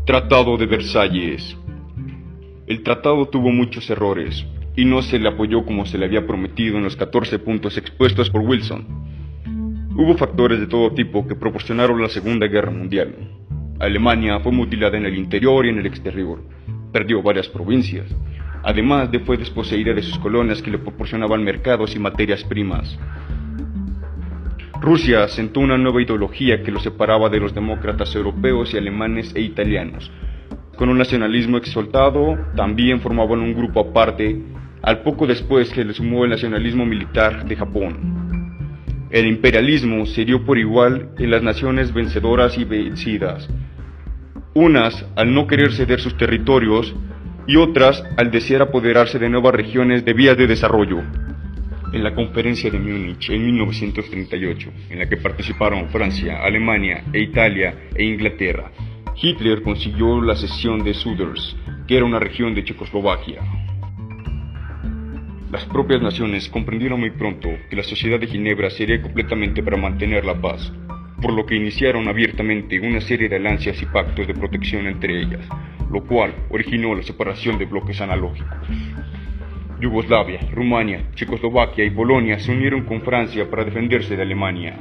Tratado de Versalles. El tratado tuvo muchos errores y no se le apoyó como se le había prometido en los 14 puntos expuestos por Wilson. Hubo factores de todo tipo que proporcionaron la Segunda Guerra Mundial. Alemania fue mutilada en el interior y en el exterior. Perdió varias provincias, además fue desposeída de sus colonias que le proporcionaban mercados y materias primas. Rusia sentó una nueva ideología que lo separaba de los demócratas europeos y alemanes e italianos. Con un nacionalismo exaltado, también formaban un grupo aparte, al poco después que le sumó el nacionalismo militar de Japón. El imperialismo se dio por igual en las naciones vencedoras y vencidas, unas al no querer ceder sus territorios y otras al desear apoderarse de nuevas regiones de vías de desarrollo. En la conferencia de Múnich en 1938, en la que participaron Francia, Alemania e Italia e Inglaterra, Hitler consiguió la cesión de Sudets, que era una región de Checoslovaquia. Las propias naciones comprendieron muy pronto que la Sociedad de Ginebra sería completamente para mantener la paz, por lo que iniciaron abiertamente una serie de alianzas y pactos de protección entre ellas, lo cual originó la separación de bloques analógicos. Yugoslavia, Rumania, Checoslovaquia y Polonia se unieron con Francia para defenderse de Alemania.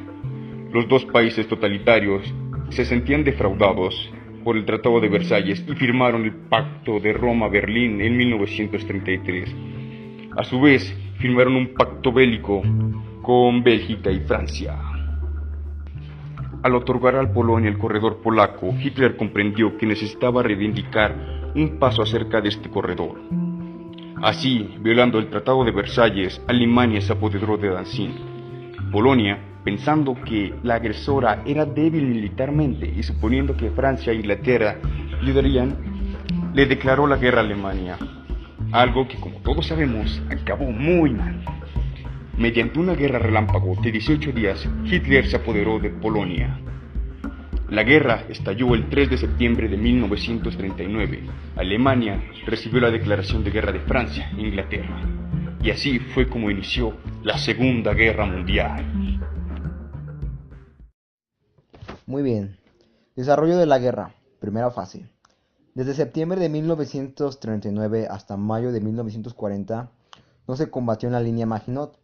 Los dos países totalitarios se sentían defraudados por el Tratado de Versalles y firmaron el Pacto de Roma-Berlín en 1933. A su vez, firmaron un pacto bélico con Bélgica y Francia. Al otorgar a Polonia el corredor polaco, Hitler comprendió que necesitaba reivindicar un paso acerca de este corredor. Así, violando el Tratado de Versalles, Alemania se apoderó de Danzig. Polonia, pensando que la agresora era débil militarmente y suponiendo que Francia e Inglaterra ayudarían, le declaró la guerra a Alemania, algo que, como todos sabemos, acabó muy mal. Mediante una guerra relámpago de 18 días, Hitler se apoderó de Polonia. La guerra estalló el 3 de septiembre de 1939. Alemania recibió la declaración de guerra de Francia e Inglaterra. Y así fue como inició la Segunda Guerra Mundial. Muy bien. Desarrollo de la guerra. Primera fase. Desde septiembre de 1939 hasta mayo de 1940 no se combatió en la línea Maginot,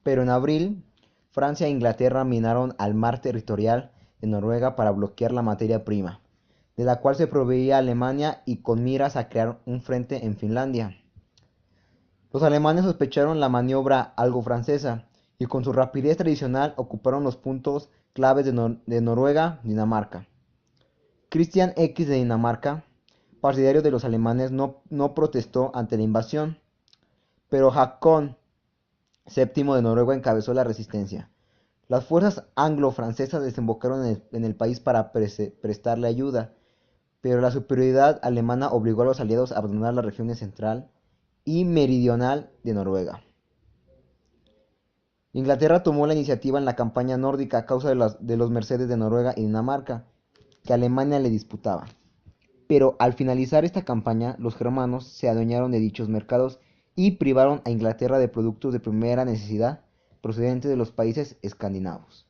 pero en abril Francia e Inglaterra minaron al mar territorial de Noruega para bloquear la materia prima, de la cual se proveía Alemania y con miras a crear un frente en Finlandia. Los alemanes sospecharon la maniobra algo francesa y con su rapidez tradicional ocuparon los puntos claves de Noruega, Dinamarca. Christian X de Dinamarca, partidario de los alemanes, no protestó ante la invasión, pero Haakon VII de Noruega encabezó la resistencia. Las fuerzas anglo-francesas desembocaron en el país para prestarle ayuda, pero la superioridad alemana obligó a los aliados a abandonar las regiones central y meridional de Noruega. Inglaterra tomó la iniciativa en la campaña nórdica a causa de los mercedes de Noruega y Dinamarca, que Alemania le disputaba. Pero al finalizar esta campaña, los germanos se adueñaron de dichos mercados y privaron a Inglaterra de productos de primera necesidad procedentes de los países escandinavos.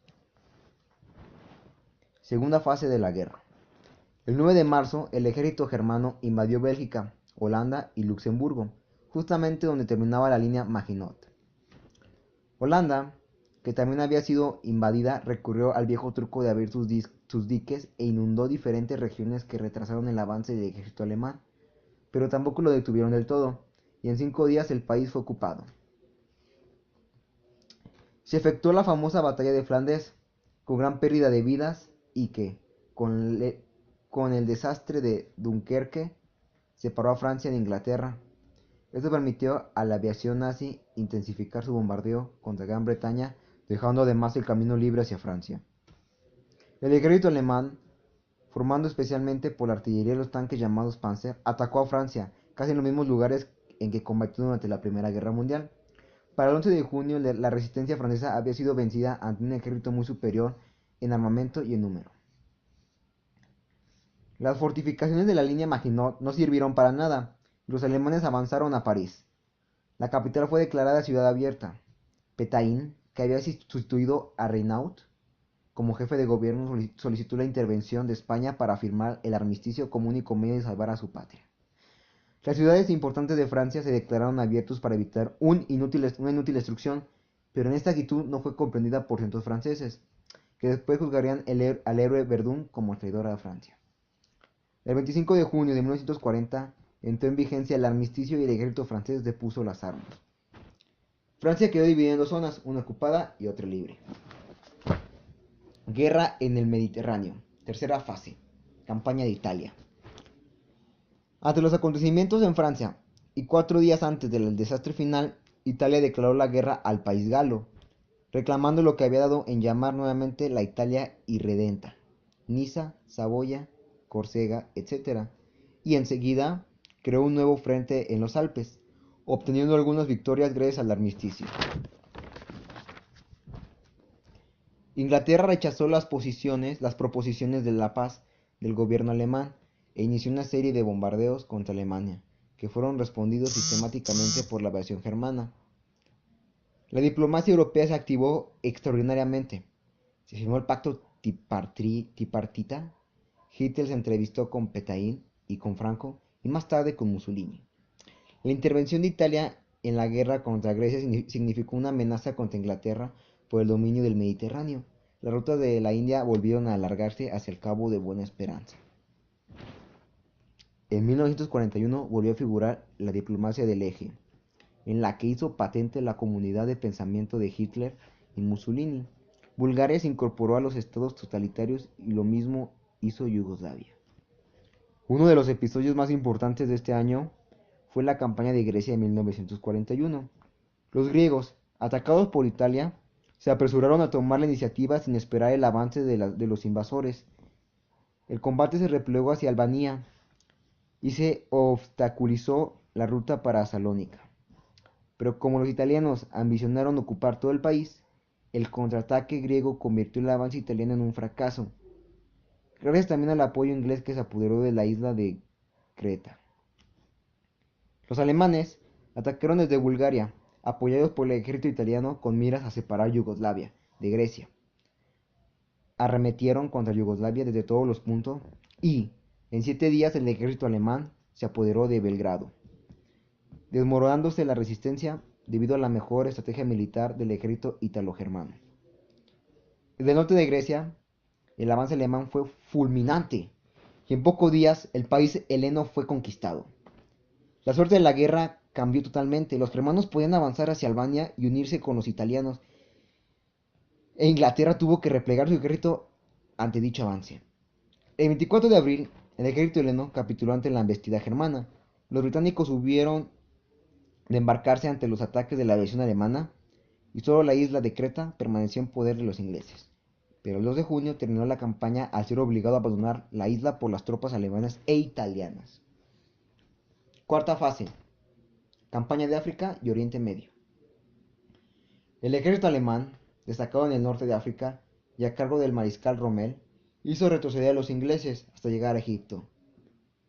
Segunda fase de la guerra. El 9 de marzo, el ejército germano invadió Bélgica, Holanda y Luxemburgo, justamente donde terminaba la línea Maginot. Holanda, que también había sido invadida, recurrió al viejo truco de abrir sus diques e inundó diferentes regiones que retrasaron el avance del ejército alemán, pero tampoco lo detuvieron del todo, y en 5 días el país fue ocupado. Se efectuó la famosa batalla de Flandes, con gran pérdida de vidas y que, con el desastre de Dunkerque, separó a Francia de Inglaterra. Esto permitió a la aviación nazi intensificar su bombardeo contra Gran Bretaña, dejando además el camino libre hacia Francia. El ejército alemán, formando especialmente por la artillería y los tanques llamados Panzer, atacó a Francia, casi en los mismos lugares en que combatió durante la Primera Guerra Mundial. Para el 11 de junio, la resistencia francesa había sido vencida ante un ejército muy superior en armamento y en número. Las fortificaciones de la línea Maginot no sirvieron para nada, y los alemanes avanzaron a París. La capital fue declarada ciudad abierta. Pétain, que había sustituido a Reynaud, como jefe de gobierno, solicitó la intervención de España para firmar el armisticio como único medio de salvar a su patria. Las ciudades importantes de Francia se declararon abiertos para evitar una inútil destrucción, pero en esta actitud no fue comprendida por cientos franceses, que después juzgarían al héroe Verdun como traidor a Francia. El 25 de junio de 1940 entró en vigencia el armisticio y el ejército francés depuso las armas. Francia quedó dividida en dos zonas, una ocupada y otra libre. Guerra en el Mediterráneo. Tercera fase. Campaña de Italia. Ante los acontecimientos en Francia y 4 días antes del desastre final, Italia declaró la guerra al país galo, reclamando lo que había dado en llamar nuevamente la Italia irredenta, Niza, Saboya, Córcega, etc. Y enseguida creó un nuevo frente en los Alpes, obteniendo algunas victorias gracias al armisticio. Inglaterra rechazó las proposiciones de la paz del gobierno alemán e inició una serie de bombardeos contra Alemania, que fueron respondidos sistemáticamente por la aviación germana. La diplomacia europea se activó extraordinariamente. Se firmó el pacto tripartita. Hitler se entrevistó con Petain y con Franco, y más tarde con Mussolini. La intervención de Italia en la guerra contra Grecia significó una amenaza contra Inglaterra por el dominio del Mediterráneo. Las rutas de la India volvieron a alargarse hacia el Cabo de Buena Esperanza. En 1941 volvió a figurar la diplomacia del eje, en la que hizo patente la comunidad de pensamiento de Hitler y Mussolini. Bulgaria se incorporó a los estados totalitarios y lo mismo hizo Yugoslavia. Uno de los episodios más importantes de este año fue la campaña de Grecia de 1941. Los griegos, atacados por Italia, se apresuraron a tomar la iniciativa sin esperar el avance de los invasores. El combate se replegó hacia Albania y se obstaculizó la ruta para Salónica. Pero como los italianos ambicionaron ocupar todo el país, el contraataque griego convirtió el avance italiano en un fracaso, gracias también al apoyo inglés que se apoderó de la isla de Creta. Los alemanes atacaron desde Bulgaria, apoyados por el ejército italiano con miras a separar Yugoslavia de Grecia. Arremetieron contra Yugoslavia desde todos los puntos y, en 7 días, el ejército alemán se apoderó de Belgrado, desmoronándose la resistencia debido a la mejor estrategia militar del ejército ítalo-germano. Desde el norte de Grecia, el avance alemán fue fulminante y en pocos días el país heleno fue conquistado. La suerte de la guerra cambió totalmente. Los germanos podían avanzar hacia Albania y unirse con los italianos, e Inglaterra tuvo que replegar su ejército ante dicho avance. El 24 de abril, el ejército heleno capituló ante la embestida germana. Los británicos hubieron de embarcarse ante los ataques de la aviación alemana y solo la isla de Creta permaneció en poder de los ingleses. Pero el 2 de junio terminó la campaña al ser obligado a abandonar la isla por las tropas alemanas e italianas. Cuarta fase. Campaña de África y Oriente Medio. El ejército alemán, destacado en el norte de África y a cargo del mariscal Rommel, hizo retroceder a los ingleses hasta llegar a Egipto,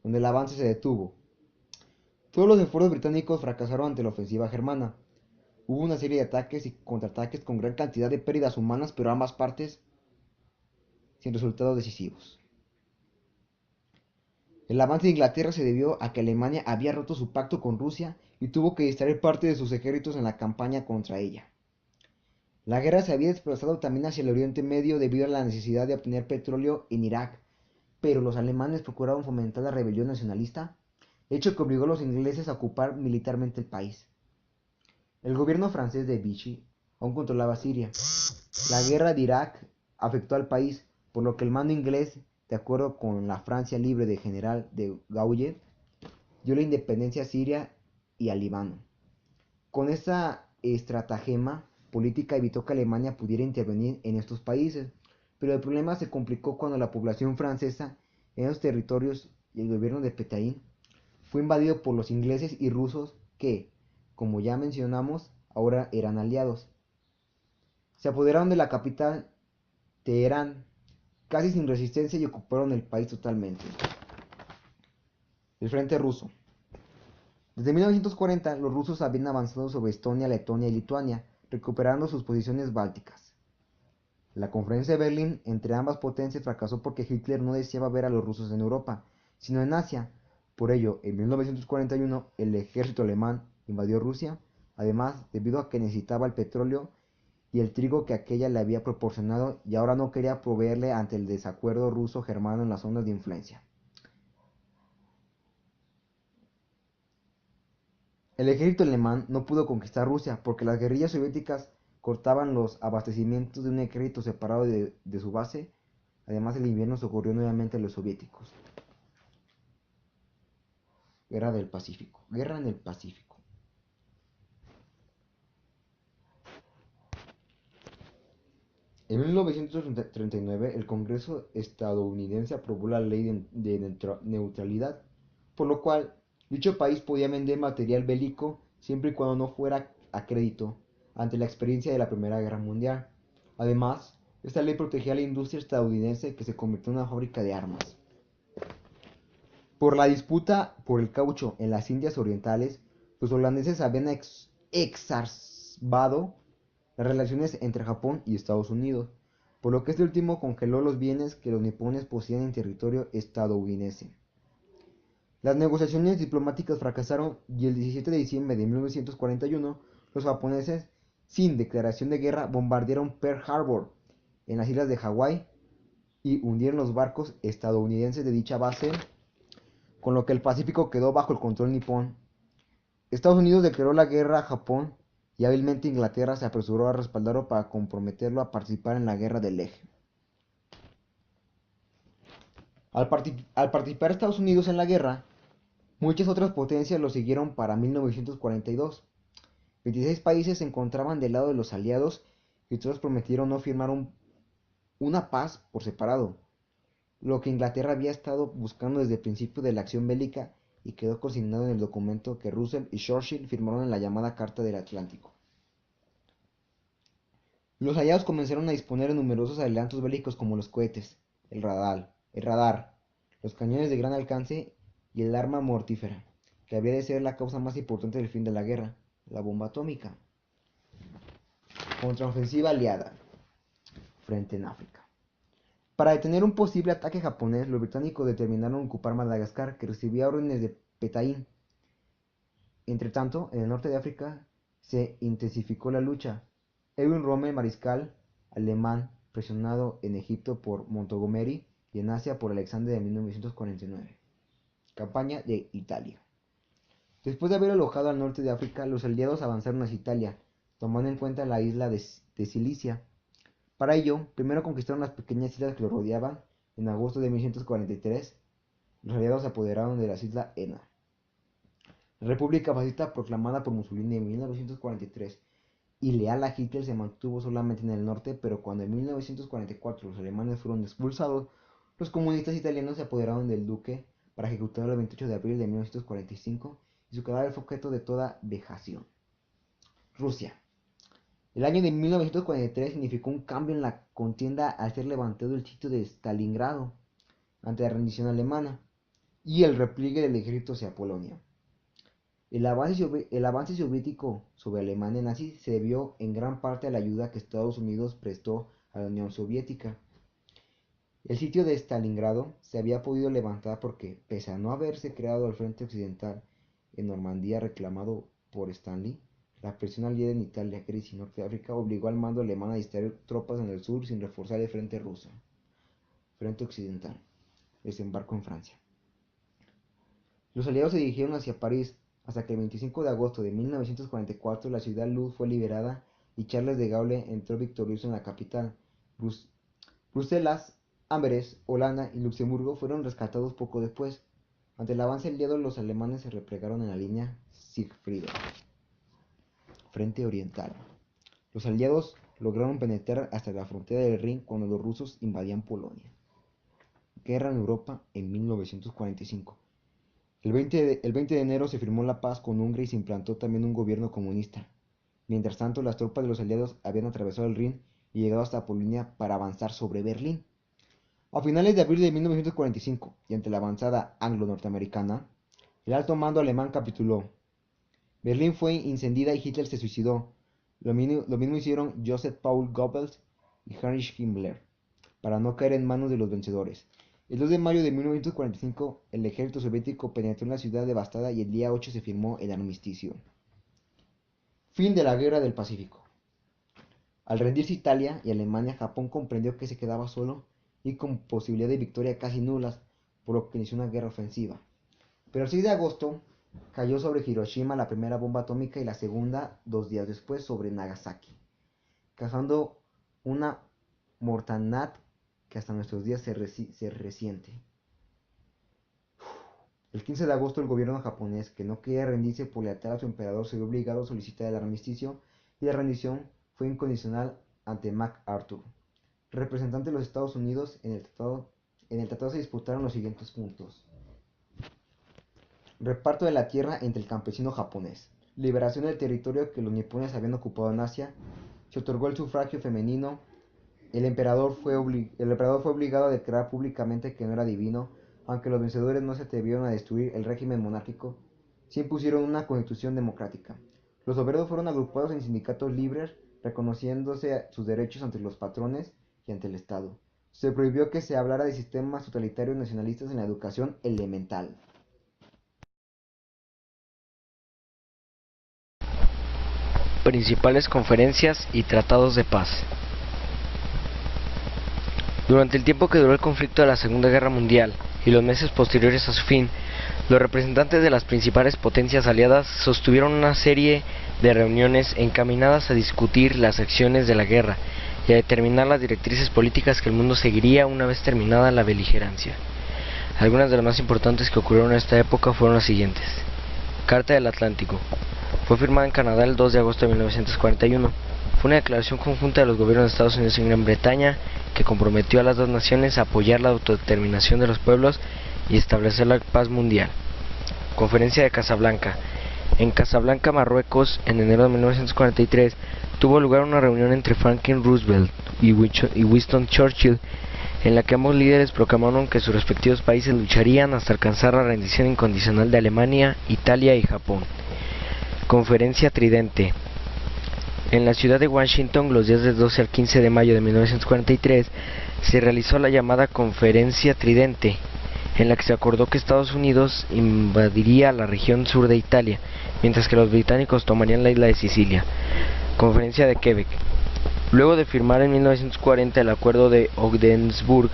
donde el avance se detuvo. Todos los esfuerzos británicos fracasaron ante la ofensiva germana. Hubo una serie de ataques y contraataques con gran cantidad de pérdidas humanas, pero ambas partes sin resultados decisivos. El avance de Inglaterra se debió a que Alemania había roto su pacto con Rusia y tuvo que distraer parte de sus ejércitos en la campaña contra ella. La guerra se había desplazado también hacia el Oriente Medio debido a la necesidad de obtener petróleo en Irak, pero los alemanes procuraron fomentar la rebelión nacionalista, hecho que obligó a los ingleses a ocupar militarmente el país. El gobierno francés de Vichy aún controlaba Siria. La guerra de Irak afectó al país, por lo que el mando inglés, de acuerdo con la Francia libre de General de Gaulle, dio la independencia a Siria y al Líbano. Con esta estratagema política evitó que Alemania pudiera intervenir en estos países, pero el problema se complicó cuando la población francesa en esos territorios y el gobierno de Petain fue invadido por los ingleses y rusos que, como ya mencionamos, ahora eran aliados. Se apoderaron de la capital, Teherán, casi sin resistencia y ocuparon el país totalmente. El frente ruso. Desde 1940 los rusos habían avanzado sobre Estonia, Letonia y Lituania, recuperando sus posiciones bálticas. La conferencia de Berlín entre ambas potencias fracasó porque Hitler no deseaba ver a los rusos en Europa, sino en Asia. Por ello, en 1941 el ejército alemán invadió Rusia, además debido a que necesitaba el petróleo y el trigo que aquella le había proporcionado y ahora no quería proveerle ante el desacuerdo ruso-germano en las zonas de influencia. El ejército alemán no pudo conquistar Rusia porque las guerrillas soviéticas cortaban los abastecimientos de un ejército separado de su base. Además, el invierno socorrió nuevamente a los soviéticos. Guerra del Pacífico. Guerra en el Pacífico. En 1939, el Congreso estadounidense aprobó la ley de neutralidad, por lo cual dicho país podía vender material bélico siempre y cuando no fuera a crédito ante la experiencia de la Primera Guerra Mundial. Además, esta ley protegía a la industria estadounidense que se convirtió en una fábrica de armas. Por la disputa por el caucho en las Indias Orientales, los holandeses habían exacerbado las relaciones entre Japón y Estados Unidos, por lo que este último congeló los bienes que los nipones poseían en territorio estadounidense. Las negociaciones diplomáticas fracasaron y el 17 de diciembre de 1941 los japoneses, sin declaración de guerra, bombardearon Pearl Harbor en las islas de Hawái y hundieron los barcos estadounidenses de dicha base, con lo que el Pacífico quedó bajo el control nipón. Estados Unidos declaró la guerra a Japón y hábilmente Inglaterra se apresuró a respaldarlo para comprometerlo a participar en la Guerra del Eje. Al participar Estados Unidos en la guerra, muchas otras potencias lo siguieron para 1942. 26 países se encontraban del lado de los aliados y todos prometieron no firmar una paz por separado, lo que Inglaterra había estado buscando desde el principio de la acción bélica y quedó consignado en el documento que Roosevelt y Churchill firmaron en la llamada Carta del Atlántico. Los aliados comenzaron a disponer de numerosos adelantos bélicos como los cohetes, el radar, los cañones de gran alcance y el arma mortífera, que había de ser la causa más importante del fin de la guerra, la bomba atómica. Contraofensiva aliada. Frente en África. Para detener un posible ataque japonés, los británicos determinaron ocupar Madagascar, que recibía órdenes de Petain. Entretanto, en el norte de África se intensificó la lucha. Erwin Rommel, mariscal alemán, presionado en Egipto por Montgomery y en Asia por Alexander en 1949. Campaña de Italia. Después de haber alojado al norte de África, los aliados avanzaron hacia Italia, tomando en cuenta la isla de Cilicia. Para ello, primero conquistaron las pequeñas islas que lo rodeaban. En agosto de 1943, los aliados se apoderaron de las islas Ena. La República Fascista proclamada por Mussolini en 1943 y leal a Hitler se mantuvo solamente en el norte, pero cuando en 1944 los alemanes fueron expulsados, los comunistas italianos se apoderaron del duque para ejecutarlo el 28 de abril de 1945 y su cadáver fue objeto de toda vejación. Rusia. El año de 1943 significó un cambio en la contienda al ser levantado el sitio de Stalingrado ante la rendición alemana y el repliegue del ejército hacia Polonia. El avance soviético sobre Alemania nazi se debió en gran parte a la ayuda que Estados Unidos prestó a la Unión Soviética. El sitio de Stalingrado se había podido levantar porque, pese a no haberse creado el frente occidental en Normandía reclamado por Stanley, la presión aliada en Italia, Grecia y Norte de África obligó al mando alemán a distraer tropas en el sur sin reforzar el frente ruso. Frente occidental. Desembarco en Francia. Los aliados se dirigieron hacia París, hasta que el 25 de agosto de 1944 la ciudad Luz fue liberada y Charles de Gaulle entró victorioso en la capital. Bruselas, Amberes, Holanda y Luxemburgo fueron rescatados poco después. Ante el avance aliado, los alemanes se replegaron en la línea Siegfried. Frente oriental. Los aliados lograron penetrar hasta la frontera del Rin cuando los rusos invadían Polonia. Guerra en Europa en 1945. El 20 de enero se firmó la paz con Hungría y se implantó también un gobierno comunista. Mientras tanto, las tropas de los aliados habían atravesado el Rin y llegado hasta Polonia para avanzar sobre Berlín. A finales de abril de 1945, y ante la avanzada anglo-norteamericana, el alto mando alemán capituló. Berlín fue incendiada y Hitler se suicidó. Lo mismo hicieron Joseph Paul Goebbels y Heinrich Himmler, para no caer en manos de los vencedores. El 2 de mayo de 1945, el ejército soviético penetró en la ciudad devastada y el día 8 se firmó el armisticio. Fin de la Guerra del Pacífico. Al rendirse Italia y Alemania, Japón comprendió que se quedaba solo y con posibilidad de victoria casi nulas, por lo que inició una guerra ofensiva. Pero el 6 de agosto cayó sobre Hiroshima la primera bomba atómica y la segunda 2 días después sobre Nagasaki, causando una mortandad que hasta nuestros días se resiente. El 15 de agosto el gobierno japonés, que no quería rendirse por lealtad a su emperador, se vio obligado a solicitar el armisticio y la rendición fue incondicional ante MacArthur, representante de los Estados Unidos. En el tratado se disputaron los siguientes puntos: reparto de la tierra entre el campesino japonés, liberación del territorio que los nipones habían ocupado en Asia, se otorgó el sufragio femenino, el emperador fue obligado a declarar públicamente que no era divino, aunque los vencedores no se atrevieron a destruir el régimen monárquico, se impusieron una constitución democrática. Los obreros fueron agrupados en sindicatos libres, reconociéndose sus derechos ante los patrones y ante el Estado. Se prohibió que se hablara de sistemas totalitarios nacionalistas en la educación elemental. Principales conferencias y tratados de paz. Durante el tiempo que duró el conflicto de la Segunda Guerra Mundial y los meses posteriores a su fin, los representantes de las principales potencias aliadas sostuvieron una serie de reuniones encaminadas a discutir las acciones de la guerra y a determinar las directrices políticas que el mundo seguiría una vez terminada la beligerancia. Algunas de las más importantes que ocurrieron en esta época fueron las siguientes. Carta del Atlántico. Fue firmada en Canadá el 2 de agosto de 1941. Fue una declaración conjunta de los gobiernos de Estados Unidos y Gran Bretaña que comprometió a las dos naciones a apoyar la autodeterminación de los pueblos y establecer la paz mundial. Conferencia de Casablanca. En Casablanca, Marruecos, en enero de 1943, tuvo lugar una reunión entre Franklin Roosevelt y Winston Churchill, en la que ambos líderes proclamaron que sus respectivos países lucharían hasta alcanzar la rendición incondicional de Alemania, Italia y Japón. Conferencia Tridente. En la ciudad de Washington, los días del 12 al 15 de mayo de 1943, se realizó la llamada Conferencia Tridente, en la que se acordó que Estados Unidos invadiría la región sur de Italia, mientras que los británicos tomarían la isla de Sicilia. Conferencia de Quebec. Luego de firmar en 1940 el Acuerdo de Ogdensburg,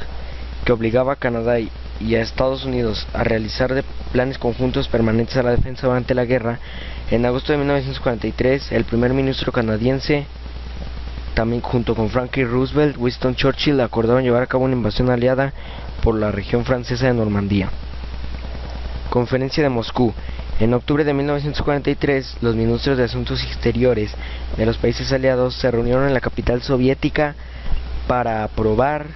que obligaba a Canadá y a Estados Unidos a realizar planes conjuntos permanentes a la defensa durante la guerra, en agosto de 1943, el primer ministro canadiense, también junto con Franklin Roosevelt, Winston Churchill, acordaron llevar a cabo una invasión aliada por la región francesa de Normandía. Conferencia de Moscú. En octubre de 1943, los ministros de Asuntos Exteriores de los países aliados se reunieron en la capital soviética para aprobar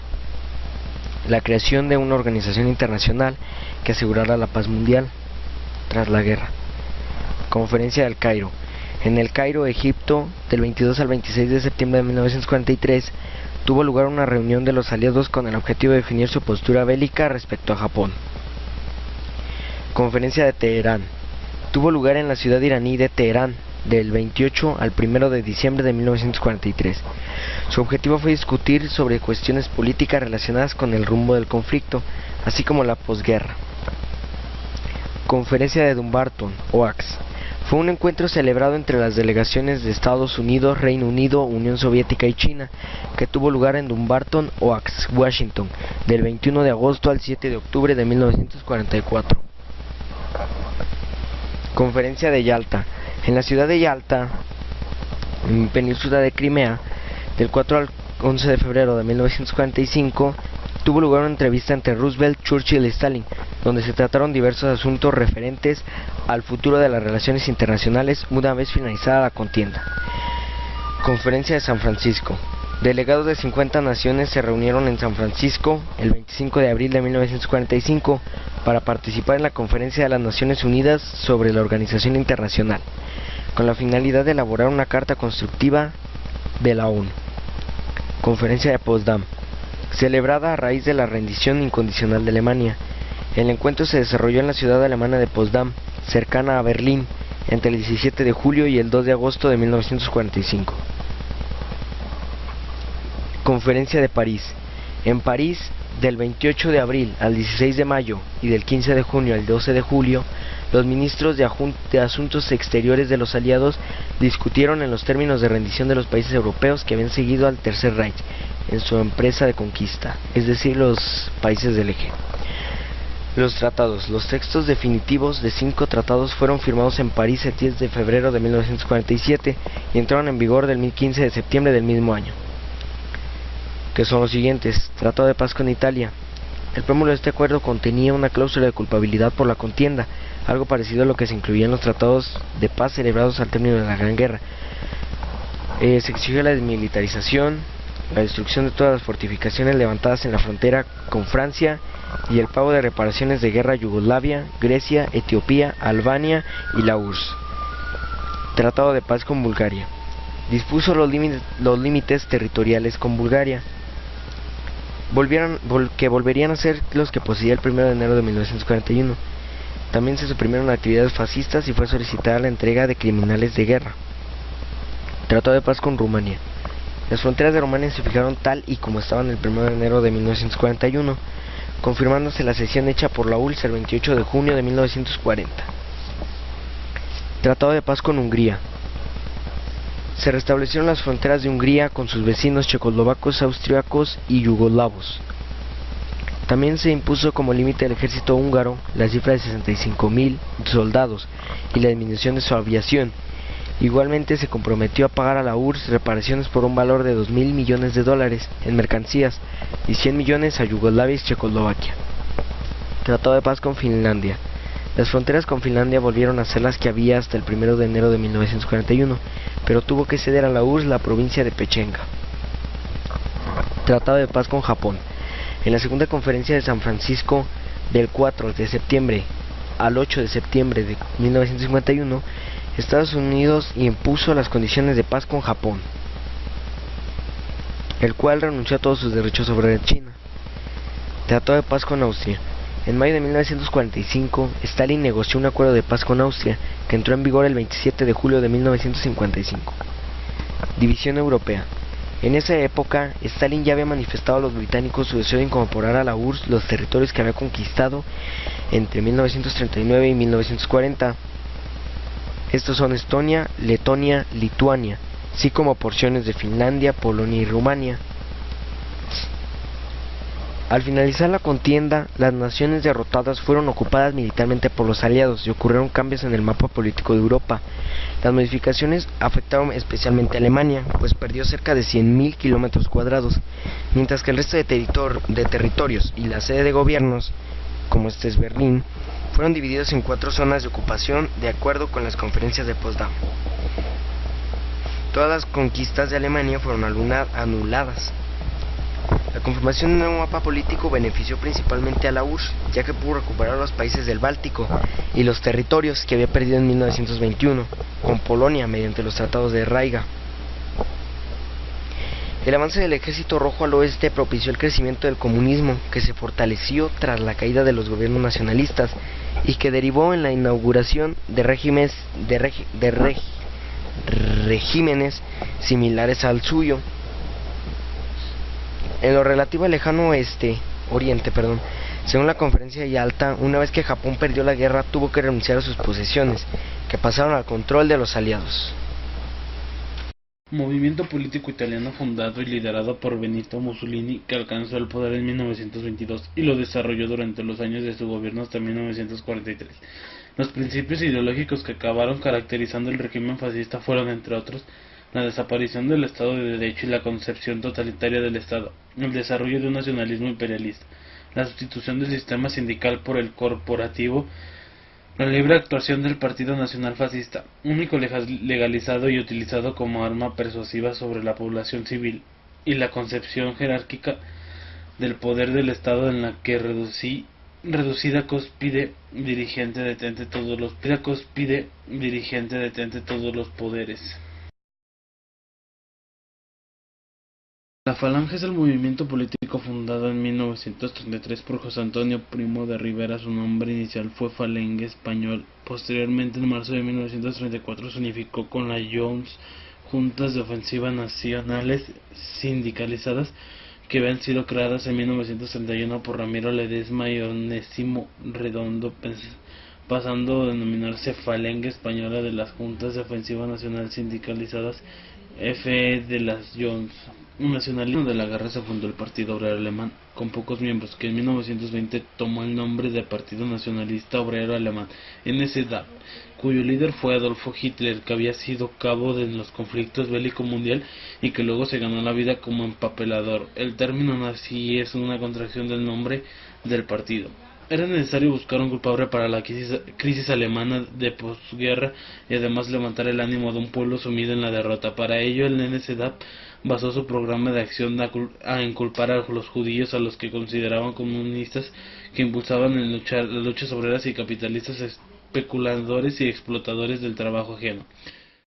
la creación de una organización internacional que asegurara la paz mundial tras la guerra. Conferencia del Cairo. En el Cairo, Egipto, del 22 al 26 de septiembre de 1943, tuvo lugar una reunión de los aliados con el objetivo de definir su postura bélica respecto a Japón. Conferencia de Teherán. Tuvo lugar en la ciudad iraní de Teherán, del 28 al 1 de diciembre de 1943. Su objetivo fue discutir sobre cuestiones políticas relacionadas con el rumbo del conflicto, así como la posguerra. Conferencia de Dumbarton, OAX. Fue un encuentro celebrado entre las delegaciones de Estados Unidos, Reino Unido, Unión Soviética y China, que tuvo lugar en Dumbarton, OAX, Washington, del 21 de agosto al 7 de octubre de 1944. Conferencia de Yalta. En la ciudad de Yalta, en península de Crimea, del 4 al 11 de febrero de 1945, tuvo lugar una entrevista entre Roosevelt, Churchill y Stalin, donde se trataron diversos asuntos referentes al futuro de las relaciones internacionales una vez finalizada la contienda. Conferencia de San Francisco. Delegados de 50 naciones se reunieron en San Francisco el 25 de abril de 1945 para participar en la Conferencia de las Naciones Unidas sobre la Organización Internacional, con la finalidad de elaborar una carta constructiva de la ONU. Conferencia de Potsdam. Celebrada a raíz de la rendición incondicional de Alemania. El encuentro se desarrolló en la ciudad alemana de Potsdam, cercana a Berlín, entre el 17 de julio y el 2 de agosto de 1945. Conferencia de París. En París, del 28 de abril al 16 de mayo y del 15 de junio al 12 de julio, los ministros de Asuntos Exteriores de los aliados discutieron en los términos de rendición de los países europeos que habían seguido al Tercer Reich en su empresa de conquista, es decir, los países del eje. Los tratados. Los textos definitivos de 5 tratados fueron firmados en París el 10 de febrero de 1947 y entraron en vigor del 15 de septiembre del mismo año, que son los siguientes. Tratado de paz con Italia. El preámbulo de este acuerdo contenía una cláusula de culpabilidad por la contienda, algo parecido a lo que se incluía en los tratados de paz celebrados al término de la Gran Guerra. Se exigió la desmilitarización, la destrucción de todas las fortificaciones levantadas en la frontera con Francia y el pago de reparaciones de guerra a Yugoslavia, Grecia, Etiopía, Albania y la URSS. Tratado de paz con Bulgaria. Dispuso los límites territoriales con Bulgaria, que volverían a ser los que poseía el 1 de enero de 1941. También se suprimieron actividades fascistas y fue solicitada la entrega de criminales de guerra. Tratado de paz con Rumania. Las fronteras de Rumania se fijaron tal y como estaban el 1 de enero de 1941, confirmándose la cesión hecha por la URSS el 28 de junio de 1940. Tratado de paz con Hungría. Se restablecieron las fronteras de Hungría con sus vecinos checoslovacos, austriacos y yugoslavos. También se impuso como límite del ejército húngaro la cifra de 65.000 soldados y la disminución de su aviación. Igualmente se comprometió a pagar a la URSS reparaciones por un valor de $2.000 millones en mercancías y 100 millones a Yugoslavia y Checoslovaquia. Tratado de paz con Finlandia. Las fronteras con Finlandia volvieron a ser las que había hasta el 1 de enero de 1941, pero tuvo que ceder a la URSS la provincia de Pechenga. Tratado de paz con Japón. En la segunda conferencia de San Francisco del 4 de septiembre al 8 de septiembre de 1951, Estados Unidos impuso las condiciones de paz con Japón, el cual renunció a todos sus derechos sobre China. Tratado de paz con Austria. En mayo de 1945, Stalin negoció un acuerdo de paz con Austria, que entró en vigor el 27 de julio de 1955. División europea. En esa época, Stalin ya había manifestado a los británicos su deseo de incorporar a la URSS los territorios que había conquistado entre 1939 y 1940. Estos son Estonia, Letonia, Lituania, así como porciones de Finlandia, Polonia y Rumania. Al finalizar la contienda, las naciones derrotadas fueron ocupadas militarmente por los aliados y ocurrieron cambios en el mapa político de Europa. Las modificaciones afectaron especialmente a Alemania, pues perdió cerca de 100.000 kilómetros cuadrados, mientras que el resto de territorios y la sede de gobiernos, como este es Berlín, fueron divididos en 4 zonas de ocupación de acuerdo con las conferencias de Potsdam. Todas las conquistas de Alemania fueron anuladas. La conformación de un nuevo mapa político benefició principalmente a la URSS, ya que pudo recuperar los países del Báltico y los territorios que había perdido en 1921, con Polonia mediante los tratados de Riga. El avance del Ejército Rojo al oeste propició el crecimiento del comunismo, que se fortaleció tras la caída de los gobiernos nacionalistas y que derivó en la inauguración de regímenes similares al suyo. En lo relativo al lejano oriente, según la conferencia de Yalta, una vez que Japón perdió la guerra, tuvo que renunciar a sus posesiones, que pasaron al control de los aliados. Movimiento político italiano fundado y liderado por Benito Mussolini, que alcanzó el poder en 1922 y lo desarrolló durante los años de su gobierno hasta 1943. Los principios ideológicos que acabaron caracterizando el régimen fascista fueron, entre otros, la desaparición del Estado de Derecho y la concepción totalitaria del Estado, el desarrollo de un nacionalismo imperialista, la sustitución del sistema sindical por el corporativo, la libre actuación del Partido Nacional Fascista, único legalizado y utilizado como arma persuasiva sobre la población civil, y la concepción jerárquica del poder del Estado en la que reducida cúspide dirigente detente todos los poderes. La Falange es el movimiento político fundado en 1933 por José Antonio Primo de Rivera. Su nombre inicial fue Falange Español. Posteriormente, en marzo de 1934, se unificó con la juntas de ofensiva nacionales sindicalizadas que habían sido creadas en 1931 por Ramiro Ledesma y Onésimo Redondo, pasando a denominarse Falange Española de las Juntas de Ofensiva Nacional Sindicalizadas, F.E. de las Jones. Nacionalismo de la guerra se fundó el Partido Obrero Alemán, con pocos miembros, que en 1920 tomó el nombre de Partido Nacionalista Obrero Alemán, NSDAP, cuyo líder fue Adolfo Hitler, que había sido cabo en los conflictos bélicos mundial y que luego se ganó la vida como empapelador. El término nazi es una contracción del nombre del partido. Era necesario buscar un culpable para la crisis alemana de posguerra y además levantar el ánimo de un pueblo sumido en la derrota. Para ello, el NSDAP basó su programa de acción a inculpar a los judíos, a los que consideraban comunistas, que impulsaban las luchas obreras y capitalistas, especuladores y explotadores del trabajo ajeno.